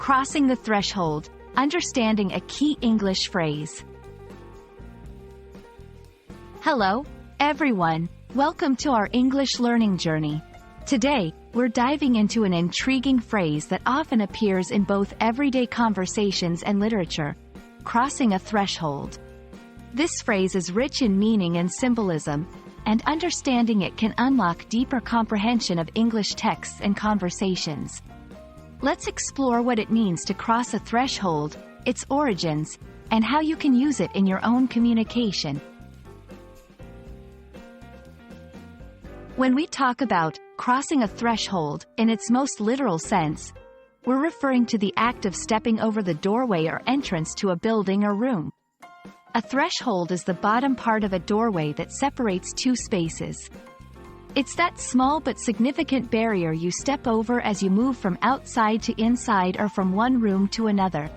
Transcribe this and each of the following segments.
Crossing the threshold, understanding a key English phrase. Hello, everyone. Welcome to our English learning journey. Today, we're diving into an intriguing phrase that often appears in both everyday conversations and literature: crossing a threshold. This phrase is rich in meaning and symbolism, and understanding it can unlock deeper comprehension of English texts and conversations. Let's explore what it means to cross a threshold, its origins, and how you can use it in your own communication. When we talk about crossing a threshold, in its most literal sense, we're referring to the act of stepping over the doorway or entrance to a building or room. A threshold is the bottom part of a doorway that separates two spaces. It's that small but significant barrier you step over as you move from outside to inside or from one room to another.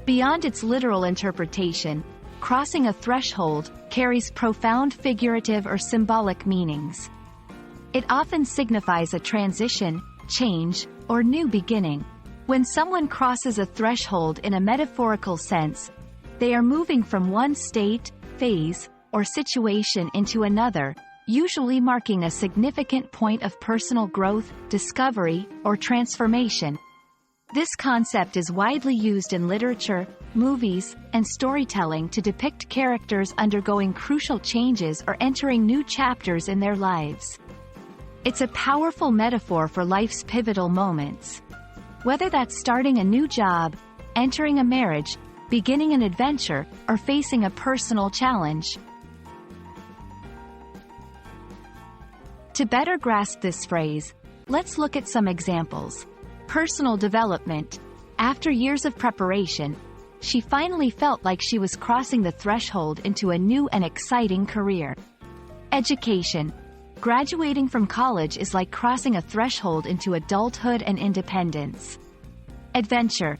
Beyond its literal interpretation, crossing a threshold carries profound figurative or symbolic meanings. It often signifies a transition, change, or new beginning. When someone crosses a threshold in a metaphorical sense, they are moving from one state, phase, or situation into another, usually marking a significant point of personal growth, discovery, or transformation. This concept is widely used in literature, movies, and storytelling to depict characters undergoing crucial changes or entering new chapters in their lives. It's a powerful metaphor for life's pivotal moments. Whether that's starting a new job, entering a marriage, beginning an adventure, or facing a personal challenge. To better grasp this phrase, let's look at some examples. Personal development. After years of preparation, she finally felt like she was crossing the threshold into a new and exciting career. Education. Graduating from college is like crossing a threshold into adulthood and independence. Adventure.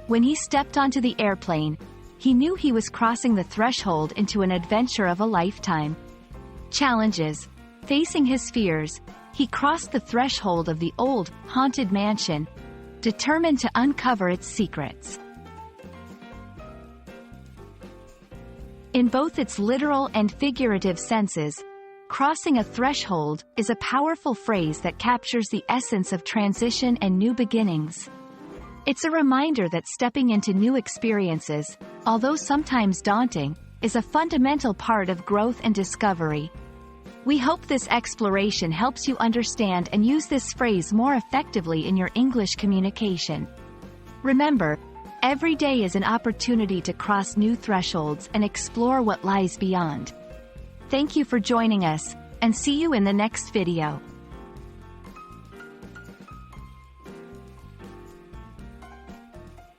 When he stepped onto the airplane, he knew he was crossing the threshold into an adventure of a lifetime. Challenges. Facing his fears, he crossed the threshold of the old, haunted mansion, determined to uncover its secrets. In both its literal and figurative senses, crossing a threshold is a powerful phrase that captures the essence of transition and new beginnings. It's a reminder that stepping into new experiences, although sometimes daunting, is a fundamental part of growth and discovery. We hope this exploration helps you understand and use this phrase more effectively in your English communication. Remember, every day is an opportunity to cross new thresholds and explore what lies beyond. Thank you for joining us, and see you in the next video.